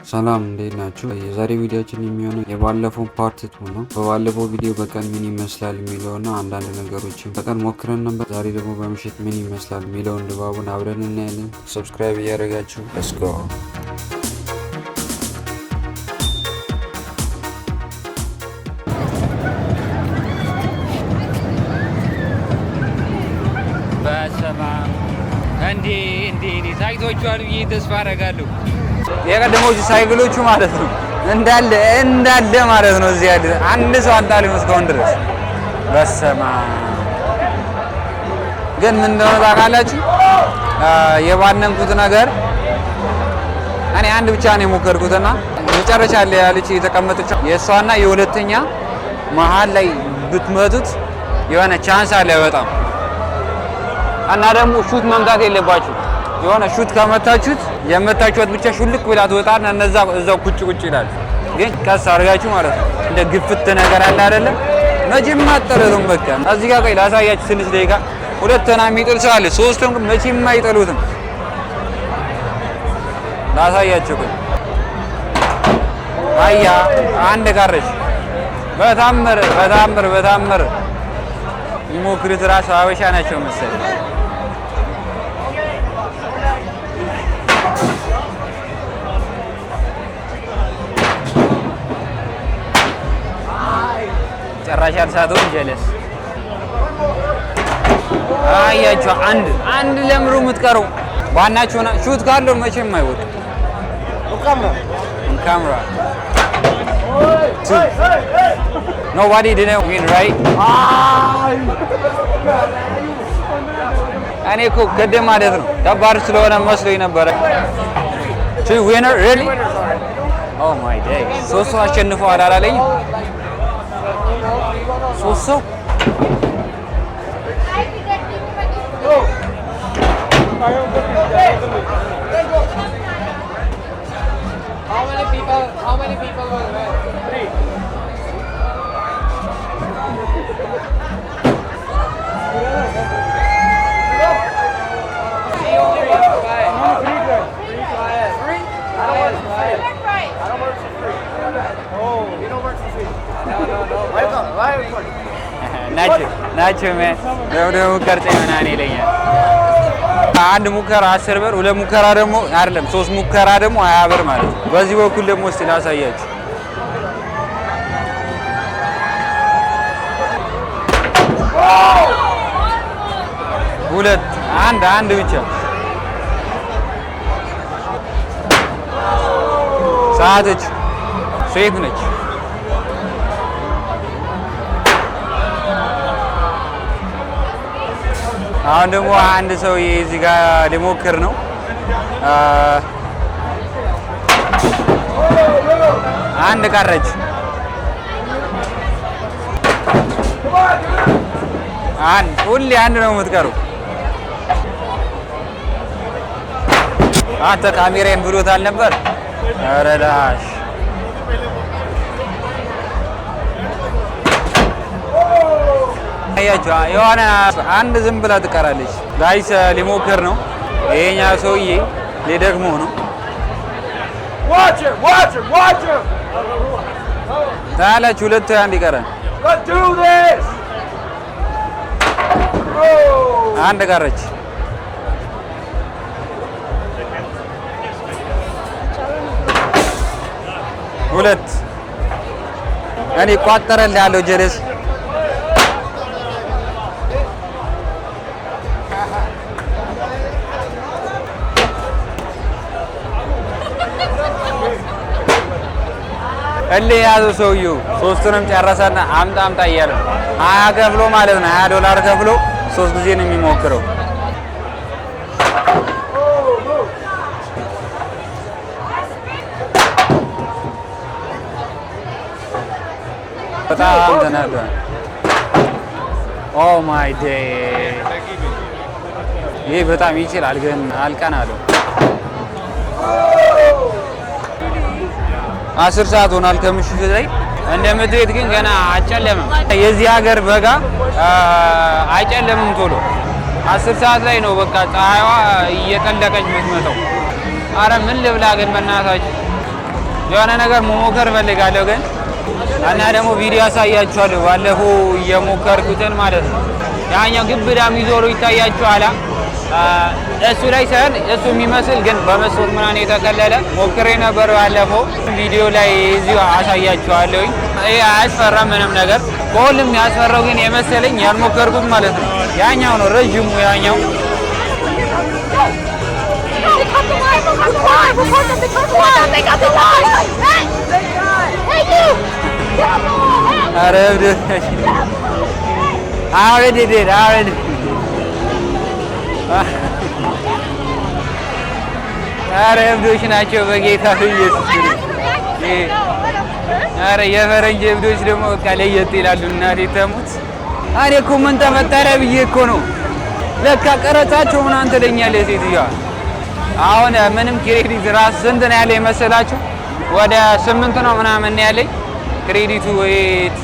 ሰላም እንዴት ናችሁ? የዛሬ ቪዲዮችን የሚሆነው የባለፈው ፓርት 2 ነው። በባለፈው ቪዲዮ በቀን ምን ይመስላል የሚለውና አንዳንድ ነገሮችን በቀን ሞክረን ነበር። ዛሬ ደግሞ በምሽት ምን ይመስላል የሚለውን ድባቡን አብረን እናያለን። ሰብስክራይብ እያደረጋችሁ let's go። እንዴ ሳይቶቹን ተስፋ አደርጋለሁ። የቀደሞቹ ሳይክሎቹ ማለት ነው እንዳለ ማለት ነው። እዚህ ያለ አንድ ሰው አጣልም እስካሁን ድረስ። በስመ አብ ግን ምን እንደሆነ ታውቃላችሁ? የባነንኩት ነገር እኔ አንድ ብቻ ነው የሞከርኩትና መጨረሻ ላይ ያለች የተቀመጠች የእሷና የሁለተኛ መሀል ላይ ብትመቱት የሆነ ቻንስ አለ በጣም። እና ደግሞ ሹት መምታት የለባችሁ። የሆነ ሹት ከመታችሁት የመታችሁት ብቻ ሹልክ ብላ ትወጣና እነዛ እዛው ቁጭ ይላል። ግን ቀስ አድርጋችሁ ማለት ነው እንደ ግፍት ነገር አለ አይደለም መቼም አጠረቱም። በቃ እዚህ ጋር ቆይ ላሳያችሁ ትንሽ ደቂቃ። ሁለተኛ የሚጥል ሰው አለ፣ ሶስቱም መቼም አይጠሉትም። ላሳያችሁ ቆይ። አያ አንድ ቀረች። በታምር ይሞክሩት። ራሱ አበሻ ናቸው መሰለኝ። ጭራሽ አልሳተውም። ጀለስ አያችሁ። አንድ ለምሩ የምትቀረው ባናችሁ ና ሹት ካለው መቼም አይወጡ። ካሜራ nobody didn't win right። እኔ እኮ ገደም ማለት ነው ከባድ ስለሆነ መስሎኝ ነበረ። two winner really oh my day። ሶስት ሰው አሸንፈዋል አላለኝም? ሶስት ሰው How many people were there? 3. ናቸው ደግሞ ቀርጬ ምናምን ይለኛል። አንድ ሙከራ 10 ብር፣ ሁለት ሙከራ ደግሞ አይደለም 3 ሙከራ ደግሞ 20 ብር ማለት ነው። በዚህ በኩል ደግሞ እስቲ ላሳያችሁ። ሁለት አንድ ብቻ ሰዓቶች ሴት ነች። አሁን ደግሞ አንድ ሰው እዚህ ጋር ሊሞክር ነው። አንድ ቀረች። ሁሌ አንድ ነው የምትቀረው። አንተ ካሜራዬን ብሎታል ነበር። ኧረ ላሽ አያችሁ፣ የሆነ አንድ ዝም ብላ ትቀራለች። ጋይስ ሊሞክር ነው ይሄኛ ሰውዬ፣ ሊደግሞ ነው። ታያላችሁ፣ ሁለት አንድ ይቀራል። አንድ ቀረች። ሁለት እኔ ቋጠረልህ ያለው ጀለስ እልህ ያዘው ሰውዬው። ሶስቱንም ጨረሰና አምጣ እያለ 20 ከፍሎ ማለት ነው $20 ከፍሎ 3 ጊዜ ነው የሚሞክረው። በጣም ተናዷል። ኦ ማይ ዴይ ይሄ በጣም ይችላል ግን አልቀን አለው። 10 ሰዓት ሆኗል ከምሽቱ ላይ። እንደምትሄድ ግን ገና አጨለመም። የዚህ ሀገር በጋ አይጨለምም ቶሎ 10 ሰዓት ላይ ነው በቃ ፀሐይዋ እየጠለቀች የምትመጣው። አረ ምን ልብላ ግን በእናታችሁ የሆነ ነገር መሞከር ፈልጋለሁ ግን እና ደግሞ ቪዲዮ ያሳያችኋለሁ ባለፈው እየሞከርኩትን ማለት ነው። ያኛው ግብዳ የሚዞሩ ይታያችኋል። እሱ ላይ ሳይሆን እሱ የሚመስል ግን በመስኮት ምናምን የተከለለ ሞክሬ ነበር ባለፈው ቪዲዮ ላይ እዚሁ አሳያችኋለሁ። ይሄ አያስፈራም ምንም ነገር። ከሁሉም ያስፈራው ግን የመሰለኝ ያልሞከርኩት ማለት ነው ያኛው ነው ረጅሙ ያኛው ኧረ እብዶች ናቸው በጌታ ኢየሱስ። ኧረ የፈረንጅ እብዶች ደግሞ በቃ ለየት ይላሉ። እናቴ ተሙት። እኔ እኮ ምን ተፈጠረ ብዬ እኮ ነው ለካ ቀረጻቸው ምናምን ትለኛለች ሴትዮዋ። አሁን ምንም ክሬዲት ራስ ስንት ነው ያለኝ መሰላችሁ? ወደ 8 ነው ምናምን ያለኝ ክሬዲቱ ወይ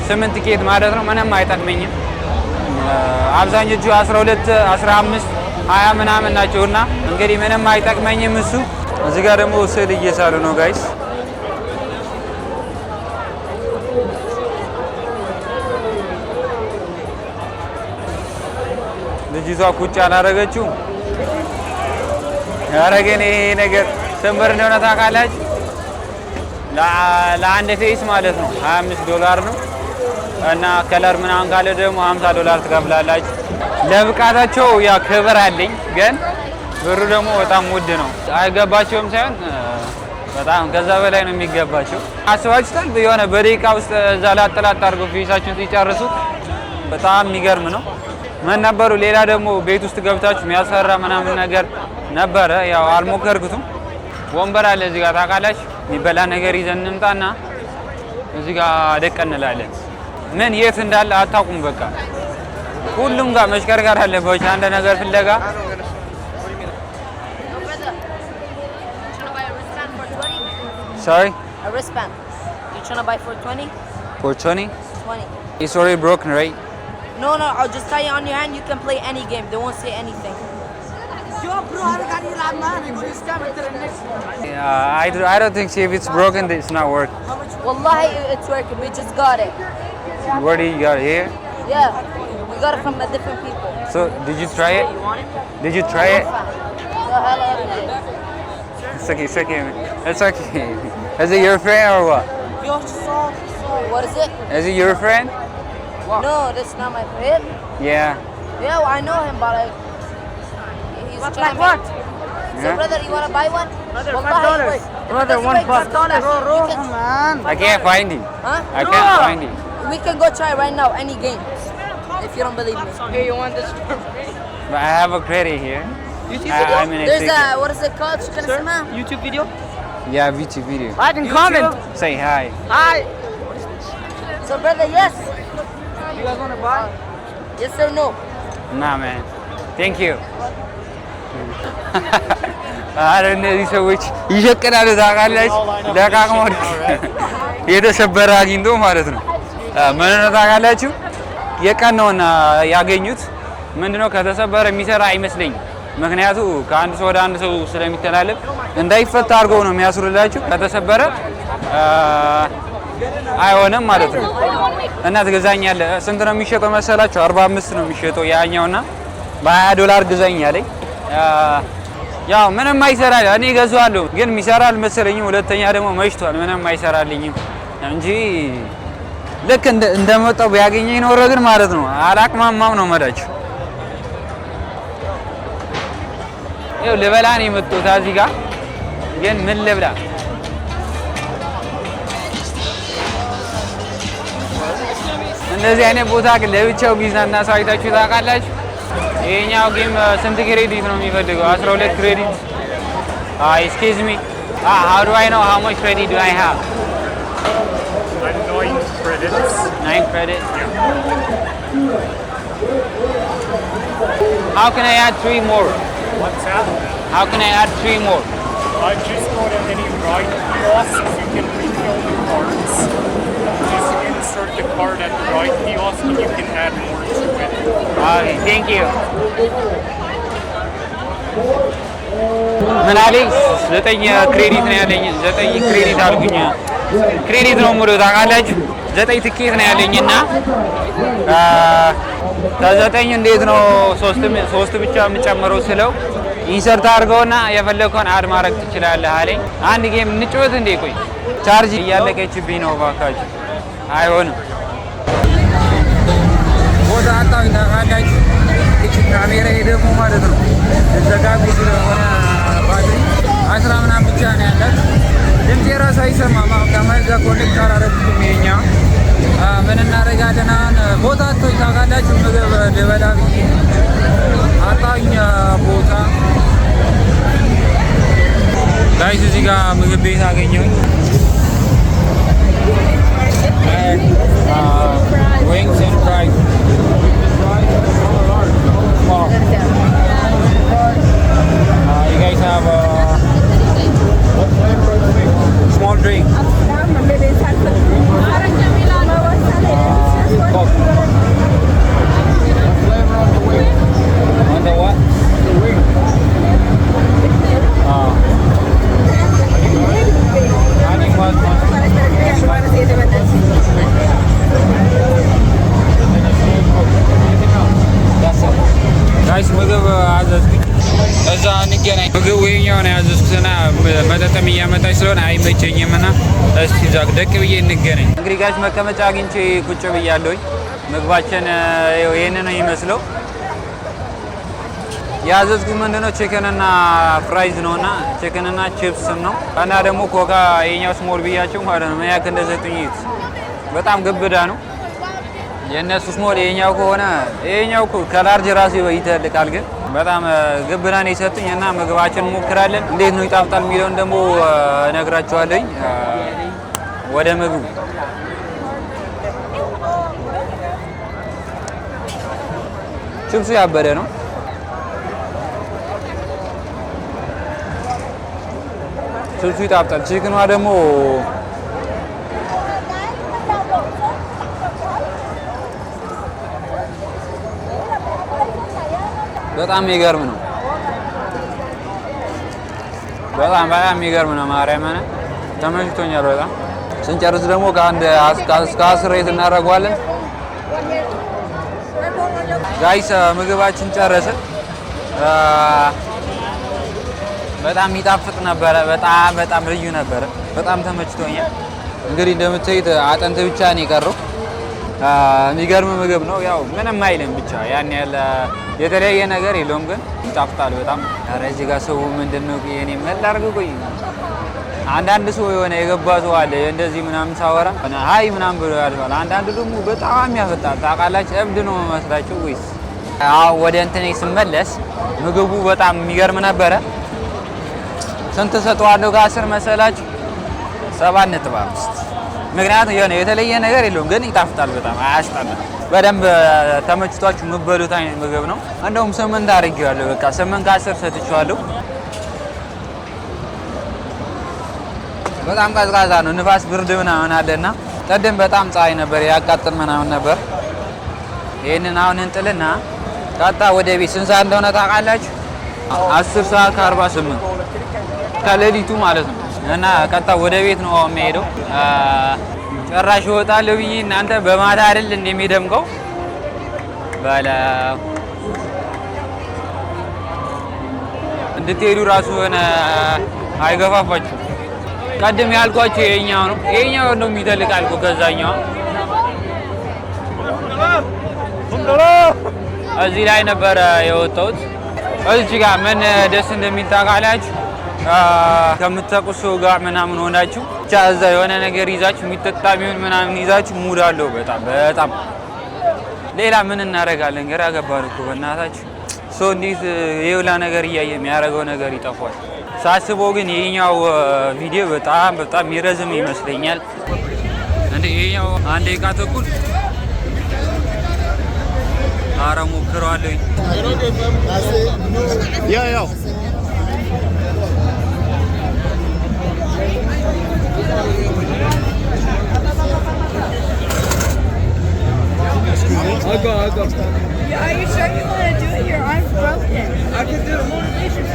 8 ቲኬት ማለት ነው። ምንም አይጠቅመኝም። አብዛኞቹ 12፣ 15፣ 20 ምናምን ናቸውና እንግዲህ ምንም አይጠቅመኝም እሱ። እዚህ ጋር ደግሞ ስዕል እየሳሉ ነው ጋይስ። ልጅቷ ቁጭ አላደረገችው። ኧረ ግን ይሄ ነገር ስንት ብር እንደሆነ ታውቃላችሁ? ለአንድ ፌስ ማለት ነው $25 ነው እና ከለር ምናምን ካለ ደግሞ $50 ትከፍላላችሁ። ለብቃታቸው ያ ክብር አለኝ ግን ብሩ ደግሞ በጣም ውድ ነው። አይገባቸውም ሳይሆን በጣም ከዛ በላይ ነው የሚገባቸው። አስባችሁታል? የሆነ በደቂቃ ውስጥ እዛ ላጥላጥ አድርገው ፌሳችሁን ሲጨርሱ በጣም የሚገርም ነው። ምን ነበሩ ሌላ ደግሞ ቤት ውስጥ ገብታችሁ የሚያስፈራ ምናምን ነገር ነበረ። ያው አልሞከርኩትም። ወንበር አለ እዚህ ጋር ታውቃላችሁ። የሚበላ ነገር ይዘን እንምጣና እዚህ ጋር ደቅ እንላለን። ምን የት እንዳለ አታውቁም። በቃ ሁሉም ጋር መሽከርከር አለባችሁ አንድ ነገር ፍለጋ። Sorry? A wristband. You trying to buy for 20? For 20? 20. It's already broken, right? No, I'll just tie it on your hand. You can play any game. They won't say anything. I don't think so. If it's broken, it's not working. Wallahi, it's working. We just got it. Where do you got it? Here? Yeah. We got it from a different people. So, did you try it? Did you try it? The hell out of it. It's okay, it's okay. It's okay. Is it your friend or what? What is it? Is it your friend? No, that's not my friend. Yeah. Yeah, well, I know him, but like, he's What, trying like to what? So, Yeah. brother, you wanna buy one? Brother, Wallahi, $5. wait. Brother, Wait, $1. $5. You can- Man. I can't find him. Huh? I can't find him. We can go try right now, any game. If you don't believe me. Here, you want this? But I have a credit here. YouTube I'm in a There's ticket. what is it called? Chicken Sir, Sama? YouTube video? Yeah, YouTube video. Like and comment. Say hi. Hi. So, brother, yes. You guys want to buy? Yes or no? Nah, man. Thank you. አረ እነዚህ ሰዎች ይሸቅናሉ ታውቃላችሁ። ደቃቅሞ የተሰበረ አግኝቶ ማለት ነው። ምን ነው ታውቃላችሁ? የቀን ነውና ያገኙት ምንድነው ከተሰበረ የሚሰራ አይመስለኝም። ምክንያቱ ከአንድ ሰው ወደ አንድ ሰው ስለሚተላለፍ እንዳይፈታ አድርገው ነው የሚያስሩላችሁ። ከተሰበረ አይሆንም ማለት ነው። እና ትገዛኛለህ? ስንት ነው የሚሸጠው መሰላችሁ? 45 ነው የሚሸጠው ያኛውና በ$20 ግዛኝ አለኝ። ያው ምንም አይሰራል። እኔ ገዛዋለሁ ግን የሚሰራ አልመሰለኝም። ሁለተኛ ደግሞ መሽቷል፣ ምንም አይሰራልኝም እንጂ ልክ እንደመጣው ቢያገኘኝ ኖሮ ግን ማለት ነው አላቅማማም ነው መዳችሁ። ይኸው ልበላ ነው የመጣሁት እዚህ ጋር ግን ምን ልብላ? እንደዚህ አይነት ቦታ ግን ለብቻው ቢዝናና ሰው አይታችሁ ታውቃላችሁ? ይሄኛው ጌም ስንት ክሬዲት ነው የሚፈልገው? 12 ክሬዲት። Excuse me. How do I know how much credit do I have? 9 credits. 9 credit. How can I add 3 more? What's that? How can I add 3 more? Just go to any ride kiosk. You can refill the cards. Just insert the card at the ride kiosk and you can add more to it. Okay, thank you. ምን አለኝ 9 ክሬዲት ነው ያለኝ። 9 ክሬዲት አልኩኝ። ክሬዲት ነው ሙሉ ታውቃላችሁ። 9 ትኬት ነው ያለኝና ከ9 እንዴት ነው 3 ብቻ የምጨምረው ስለው ኢንሰርት አድርገውና የፈለግከውን አድ ማድረግ ትችላለህ አለኝ። አንድ ጌም እንጫወት እንዴ? ቆይ ቻርጅ እያለቀችብኝ ነው እባካችሁ። አይሆንም ቦታ አጣኝ ታውቃላችሁ። እቺ ካሜራ ደግሞ ማለት ነው ዘጋቢ ስለሆነ ባትሪ 10 ምናምን ብቻ ነው ያላት። ድምጼ ራሱ አይሰማም። ከማይክ ጋር ኮኔክት አላደረኩትም። የኛ ምን እናደርጋለን አሁን ቦታ አጥቶኝ ታውቃላችሁ። ምግብ ልበላ ብዬ አጣኝ ቦታ። ጋይስ እዚህ ጋር ምግብ ቤት አገኘሁኝ። wings and fries. Small. You guys have a small drink. Coke. On the what? ጋይስ ምግብ አዘዝኩኝ። እዛ እንገናኝ። ምግብ ይኸኛው ነው ያዘዝኩትና መጠጥም እያመጣች ስለሆነ አይመቸኝም እና እስቲ እዛ ደቅ ብዬ እንገናኝ። እንግዲህ ጋይስ መቀመጫ አግኝቼ ቁጭ ብያለሁኝ። ምግባችን ይሄን ነው የሚመስለው። ያዘዝኩት ምንድነው ቺክንና ፍራይዝ ነውና ቺክንና ቺፕስም ነው እና ደግሞ ኮካ ይኸኛው ስሞል ብያቸው ማለት ነው። ምን ያክል እንደሰጡኝ በጣም ግብዳ ነው። የእነሱ ስሞል ይኸኛው ከሆነ ይኸኛው ከላርጅ ራሱ ይተልቃል፣ ግን በጣም ግብዳ ነው የሰጡኝ እና ምግባችን እንሞክራለን። እንዴት ነው ይጣፍጣል የሚለውን ደግሞ እነግራቸዋለሁኝ። ወደ ምግቡ ቺፕሱ ያበደ ነው። ቺፕሱ ይጣፍጣል። ቺክኗ ደግሞ በጣም የሚገርም ነው። በጣም የሚገርም ነው። ማርያምን ተመችቶኛል በጣም። ስንጨርስ ደግሞ ከአንድ እስከ 10 ሬት እናደርገዋለን። ጋይስ ምግባችን ጨረስን። በጣም የሚጣፍጥ ነበረ። በጣም ልዩ ነበረ። በጣም ተመችቶኛል። እንግዲህ እንደምታዩት አጥንት ብቻ ነው የቀረው። የሚገርም ምግብ ነው። ያው ምንም አይልም ብቻ ያን ያለ የተለያየ ነገር የለውም፣ ግን ይጣፍጣል በጣም። ኧረ እዚህ ጋር ሰው ምንድነው የኔ መላርግ ቆይ አንዳንድ ሰው የሆነ የገባ ሰው አለ እንደዚህ ምናምን ሳወራ አይ ምናምን ብሎ ያልፋል። አንዳንዱ ደግሞ በጣም ያፈጣል። ታውቃላችሁ እብድ ነው መስላችሁ ወይስ? አዎ ወደ እንትኔ ስመለስ ምግቡ በጣም የሚገርም ነበረ። ስንት ሰጠዋለሁ ከ10 መሰላችሁ? 7.5። ምክንያቱም የሆነ የተለየ ነገር የለውም፣ ግን ይጣፍጣል በጣም አያስጠላም። በደንብ ተመችቷችሁ የምትበሉት አይነት ምግብ ነው። እንደውም 8 አድርጌዋለሁ። በቃ 8 ከ10 ሰጥቼዋለሁ። በጣም ቀዝቃዛ ነው። ንፋስ ብርድ ምናምን አለና ቀደም በጣም ፀሐይ ነበር ያቃጥል ምናምን ነበር። ይሄንን አሁን እንጥልና ቀጣ ወደ ቤት። ስንት ሰዓት እንደሆነ ታውቃላችሁ? 10 ሰዓት ከ48 ከሌሊቱ ማለት ነው። እና ቀጣ ወደ ቤት ነው የሚሄደው። ጭራሽ እወጣለሁ ብዬ እናንተ በማታ አይደል እንደሚደምቀው ባላ እንድትሄዱ ራሱ ሆነ አይገፋፋችሁ። ቀደም ያልኳችሁ ይሄኛው ነው። ይሄኛው ነው የሚተልቃል እኮ ከዛኛው። እዚህ ላይ ነበር የወጣሁት። እዚህ ጋር ምን ደስ እንደሚል ታውቃላችሁ? ከምትጠቁት ሰው ጋር ምናምን ሆናችሁ ብቻ እዛ የሆነ ነገር ይዛችሁ የሚጠጣ ቢሆን ምናምን ይዛችሁ ሙድ አለው በጣም። ሌላ ምን እናደርጋለን? ግራ ገባን እኮ በእናታችሁ። ሰው እንዴት የውላ ነገር እያየ የሚያደርገው ነገር ይጠፋል። ሳስበው ግን ይሄኛው ቪዲዮ በጣም ይረዝም ይመስለኛል። እንዴ ይሄኛው 1 ደቂቃ ተኩል ኧረ ሞክረዋለሁ። ያው I'll go. Yeah, are you sure you want to do it? Your arm's broken. I can do the motivation.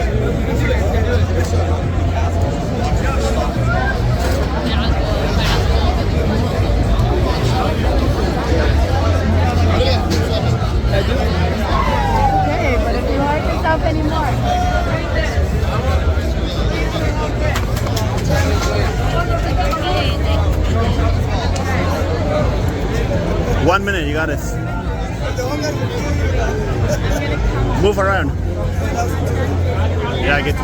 1 minute, you got this. Move around. Yeah, get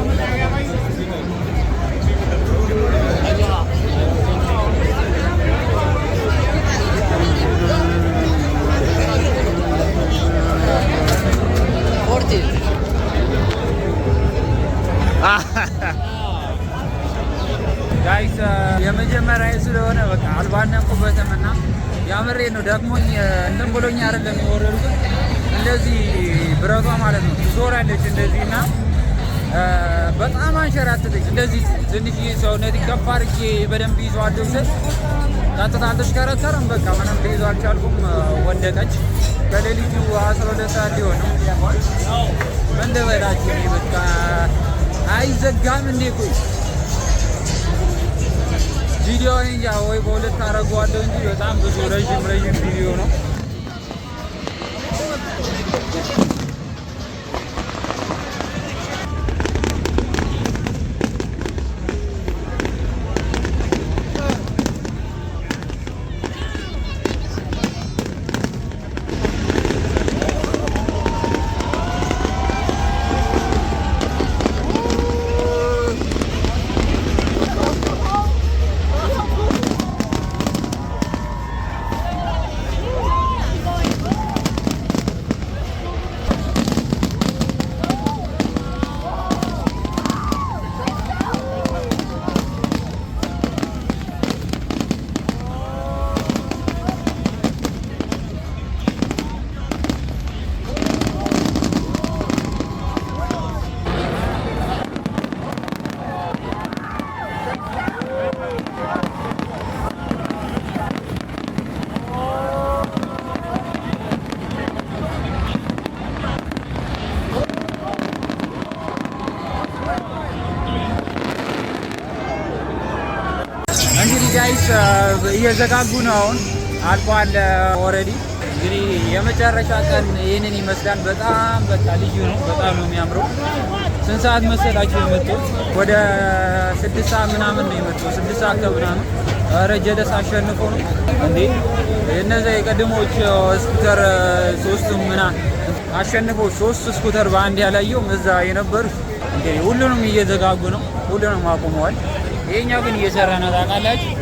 ጋይስ የመጀመሪያ ስለሆነ በቃ አልባነንኩበትም እና ያምሬ ነው ደግሞኝ እንትን ብሎኝ አይደለም የወረድኩት። እንደዚህ ብረቷ ማለት ነው ትዞራለች እንደዚህ እና በጣም አንሸራተተች። እንደዚህ ትንሽ ሰውነቴ ከፍ አድርጌ በደንብ ይዘዋለሁ ስል ቀጥታ አልተሽከረከረም። በቃ ምንም ልይዞ አልቻልኩም። ወደቀች። ከሌሊቱ 12 ሰዓት ሊሆን ነው። ምን ልበላችሁ እኔ በቃ አይዘጋም እንዴ? ቆይ ቪዲዮ እንጃ ወይ በሁለት አደርገዋለሁ እንጂ በጣም ብዙ ረዥም ቪዲዮ ነው። እንግዲህ ጋይስ እየዘጋጉ ነው። አሁን አልቋል ኦልሬዲ። እንግዲህ የመጨረሻ ቀን ይህንን ይመስላል። በጣም በቃ ልዩ ነው። በጣም ነው የሚያምረው። ስንት ሰዓት መሰላችሁ የመጡት? ወደ 6 ሰዓት ምናምን ነው የመጡት። 6 ሰዓት ከምናምን። ኧረ ጀለስ አሸንፎ ነው እንዴ! እነዚያ የቀድሞዎች ስኩተር ሶስቱም ምናምን አሸንፎ 3 ስኩተር በአንድ ያላየውም እዛ የነበሩት እንግዲህ ሁሉንም እየዘጋጉ ነው። ሁሉንም አቁመዋል። ይሄኛው ግን እየሰራ ነው ታውቃላችሁ።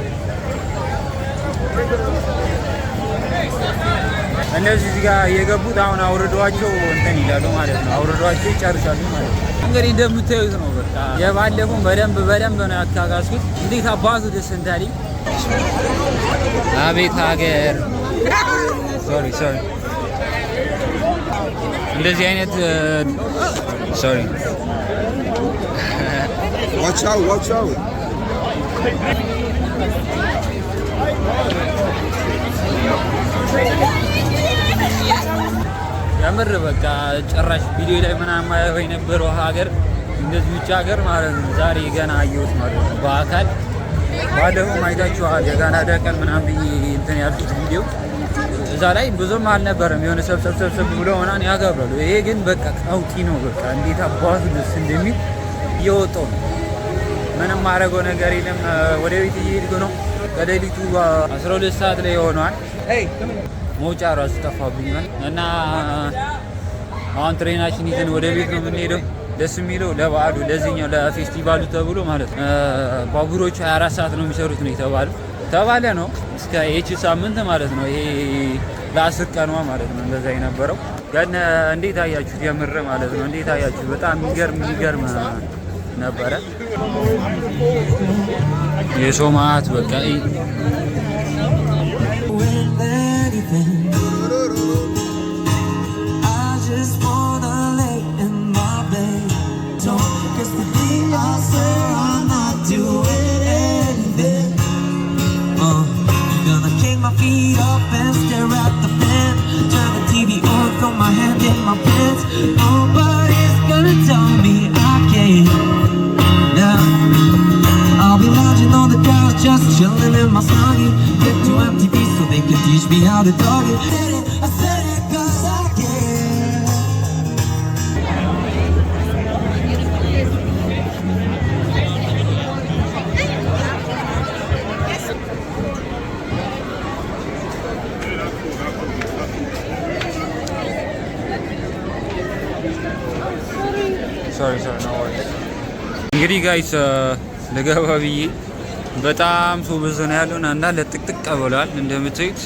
እነዚህ እዚህ ጋር የገቡት አሁን አውርዷቸው እንትን ይላሉ ማለት ነው። አውርዷቸው ይጨርሳሉ ማለት ነው። እንግዲህ እንደምታዩት ነው። በቃ የባለፈውን በደንብ ነው ያካጋስኩት። እንዴት አባቱ ደስ እንዳለኝ። አቤት ሀገር። ሶሪ እንደዚህ አይነት ሶሪ watch out ያምር በቃ ጭራሽ ቪዲዮ ላይ ምናምን ማየው የነበረው ሀገር እንደዚህ ውጭ ሀገር ማለት ነው። ዛሬ ገና አየሁት ማለት ነው በአካል። ባለፈው አይታችኋል የካናዳ ቀን ምናምን ብዬ እንትን ያልኩት ቪዲዮ እዛ ላይ ብዙም አልነበረም። የሆነ ሰብሰብ ብሎ ምናምን ያገብራሉ። ይሄ ግን በቃ ቀውጢ ነው። በቃ እንዴት አባቱ ደስ እንደሚል እየወጣው ነው። ምንም ማድረገው ነገር የለም። ወደ ቤት እየሄድኩ ነው። ከሌሊቱ 12 ሰዓት ላይ ሆኗል። መውጫ ራሱ ጠፋብኛል እና አሁን ትሬናችን ይዘን ወደ ቤት ነው የምንሄደው። ደስ የሚለው ለበዓሉ ለዚህኛው ለፌስቲቫሉ ተብሎ ማለት ነው ባቡሮቹ 24 ሰዓት ነው የሚሰሩት ነው ተባለ ነው እስከ ኤች ሳምንት ማለት ነው። ይሄ ለ10 ቀኗ ማለት ነው እንደዛ የነበረው። ግን እንዴት አያችሁት? የምር ማለት ነው እንዴት አያችሁት? በጣም የሚገርም ነበረ። የሰው ማት በቃ my feet up and stare at the fan. Turn the TV on, throw my hand in my pants. Nobody's gonna tell me I can't. Now I'll be lounging on the couch, just chilling in my snuggie. Get to MTV so they can teach me how to dog it. I said it 'cause I care. እንግዲህ ጋይስ ልገባ ብዬ በጣም ሰው ብዙ ነው ያለው እና እንዳለ ጥቅጥቅ ብሏል እንደምታዩት።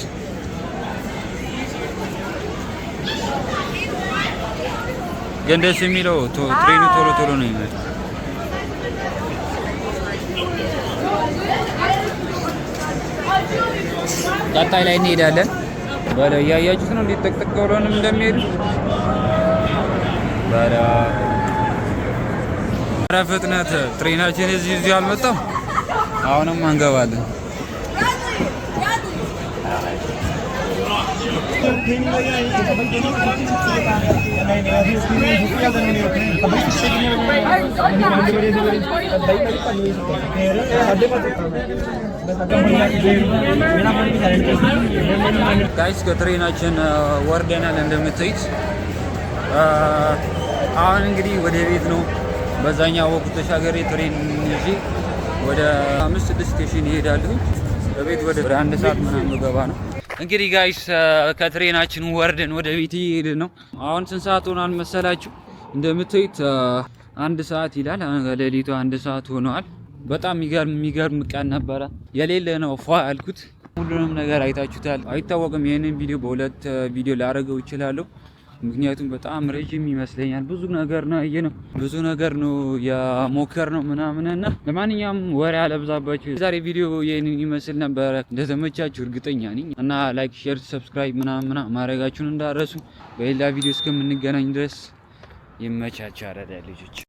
ግን ደስ የሚለው ትሬኑ ቶሎ ነው የሚመጣው። ቀጣይ ላይ እንሄዳለን። በለ እያያችሁት ነው እንዴት ጥቅጥቅ ብሎንም እንደሚሄዱ በለ ፍጥነት ትሬናችን እዚህ አልመጣም። አሁንም አንገባለን። ጋይስ ከትሬናችን ወርደናል እንደምታዩት። አሁን እንግዲህ ወደ ቤት ነው። በዛኛው ወቅት ተሻገሬ ትሬን ይዤ ወደ 5-6 ስቴሽን ይሄዳሉ። በቤት ወደ 1 ሰዓት ምናምን ገባ ነው። እንግዲህ ጋይስ ከትሬናችን ወርደን ወደ ቤት እየሄድን ነው። አሁን ስንት ሰዓት ሆኗል መሰላችሁ? እንደምታዩት 1 ሰዓት ይላል። ሌሊቱ 1 ሰዓት ሆኗል። በጣም የሚገርም ቀን ነበረ። የሌለ ነው ፏ ያልኩት። ሁሉንም ነገር አይታችሁታል። አይታወቅም ይሄንን ቪዲዮ በሁለት ቪዲዮ ላደርገው እችላለሁ። ምክንያቱም በጣም ረጅም ይመስለኛል። ብዙ ነገር ነው ያየነው፣ ብዙ ነገር ነው የሞከርነው ምናምንና ለማንኛውም ወሬ አለብዛባችሁ። የዛሬ ቪዲዮ ይሄንን ይመስል ነበረ። እንደተመቻችሁ እርግጠኛ ነኝ እና ላይክ፣ ሼር፣ ሰብስክራይብ ምናምን ማድረጋችሁን እንዳረሱ። በሌላ ቪዲዮ እስከምንገናኝ ድረስ ይመቻችሁ አራዳ ልጆች።